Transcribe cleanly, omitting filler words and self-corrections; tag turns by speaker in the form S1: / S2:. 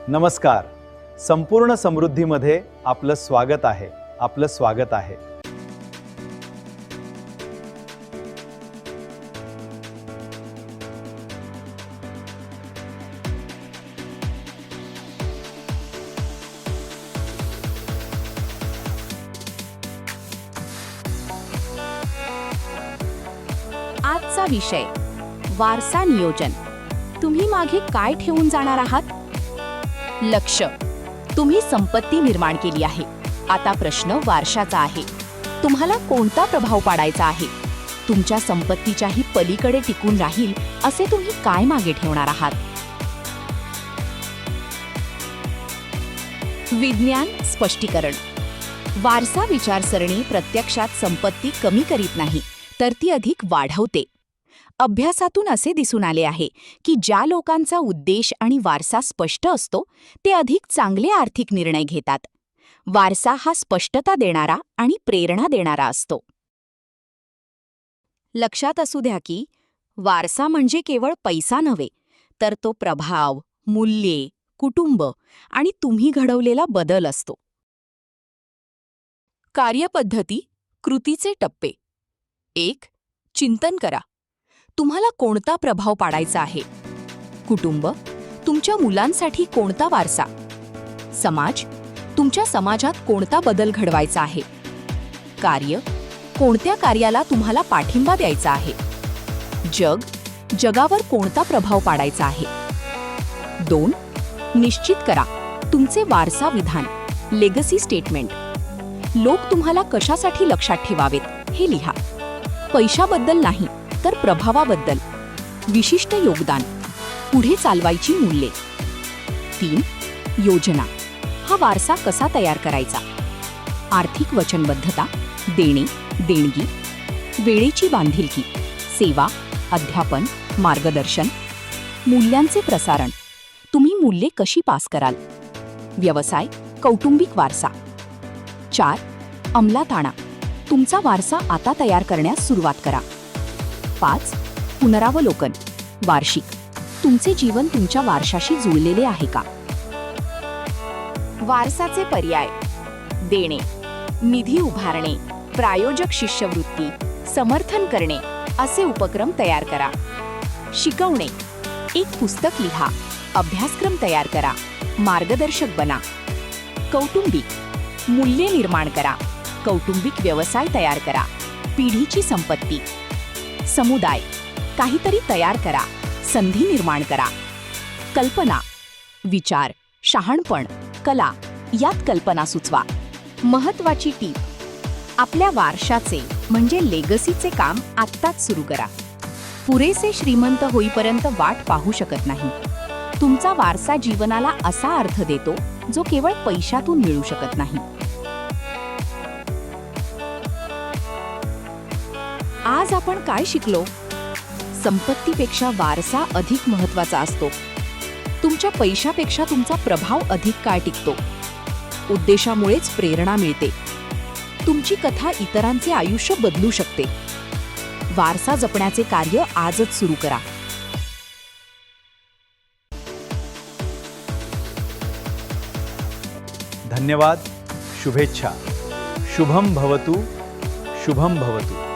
S1: नमस्कार. संपूर्ण समृद्धीमध्ये आपलं स्वागत आहे. आपलं स्वागत आहे.
S2: आजचा विषय वारसा नियोजन. तुम्ही मागे काय ठेवून जाणार आहात? लक्ष. तुम्ही संपत्ती निर्माण केली आहे. आता प्रश्न वारशाचा आहे. तुम्हाला कोणता प्रभाव पाडायचा आहे? तुमच्या संपत्तीच्याही पलीकडे टिकून राहील असे तुम्ही काय मागे ठेवणार आहात? विज्ञान स्पष्टीकरण. वारसा विचारसरणी प्रत्यक्षात संपत्ती कमी करीत नाही, तर ती अधिक वाढवते. अभ्यासातून असे दिसून आले आहे की ज्या लोकांचा उद्देश आणि वारसा स्पष्ट असतो ते अधिक चांगले आर्थिक निर्णय घेतात. वारसा हा स्पष्टता देणारा आणि प्रेरणा देणारा असतो. लक्षात असू द्या की वारसा म्हणजे केवळ पैसा नव्हे, तर तो प्रभाव, मूल्ये, कुटुंब आणि तुम्ही घडवलेला बदल असतो. कार्यपद्धती, कृतीचे टप्पे. 1. चिंतन करा. तुम्हाला कोणता प्रभाव पाडायचा आहे? कुटुंब, तुमच्या मुलांसाठी कोणता वारसा? समाज, तुमच्या समाजात कोणता बदल घडवायचा आहे? कार्य, कोणत्या कार्याला तुम्हाला पाठिंबा द्यायचा आहे? जग, जगावर कोणता प्रभाव पाडायचा आहे? 2. निश्चित करा तुमचे वारसा विधान, लेगसी स्टेटमेंट. लोक तुम्हाला कशासाठी लक्षात ठेवावेत हे लिहा. पैशाबद्दल नाही, तर प्रभावाबद्दल. विशिष्ट योगदान, पुढे चालवायची मूल्ये. 3. योजना. हा वारसा कसा तयार करायचा? आर्थिक वचनबद्धता, देणे, देणगी, वेळेची बांधिलकी, सेवा, अध्यापन, मार्गदर्शन. मूल्यांचे प्रसारण. तुम्ही मूल्ये कशी पास कराल? व्यवसाय, कौटुंबिक वारसा. 4. अंमलात आणा. तुमचा वारसा आता तयार करण्यास सुरुवात करा. 5. पुनरावलोकन, वार्षिक. तुमचे जीवन तुमच्या वारशाशी जुळलेले आहे का? वारसाचे पर्याय. देणे, निधी उभारणे, प्रायोजक शिष्यवृत्ती, समर्थन करणे असे उपक्रम तयार करा. शिकवणे, एक पुस्तक लिहा, अभ्यासक्रम तयार करा, मार्गदर्शक बना. कौटुंबिक, मूल्ये निर्माण करा, कौटुंबिक व्यवसाय तयार करा, पिढीची संपत्ती. समुदाय, काहीतरी तयार करा, संधी निर्माण करा. कल्पना, विचार, शहाणपण, कला यात कल्पना सुचवा. महत्वाची टीप. आपल्या वारशाचे म्हणजे लेगसीचे काम आत्ताच सुरू करा. पुरेसे श्रीमंत होईपर्यंत वाट पाहू शकत नाही. तुमचा वारसा जीवनाला असा अर्थ देतो जो केवळ पैशातून मिळू शकत नाही. आज आपण काय शिकलो? संपत्तीपेक्षा वारसा अधिक महत्त्वाचा असतो. तुमच्या पैशापेक्षा तुमचा प्रभाव अधिक काळ टिकतो. उद्देशामुळेच प्रेरणा मिळते. तुमची कथा इतरांचे आयुष्य बदलू शकते. वारसा जपण्याचे कार्य आजच सुरू करा.
S1: धन्यवाद. शुभेच्छा. शुभम भवतु. शुभम भवतु.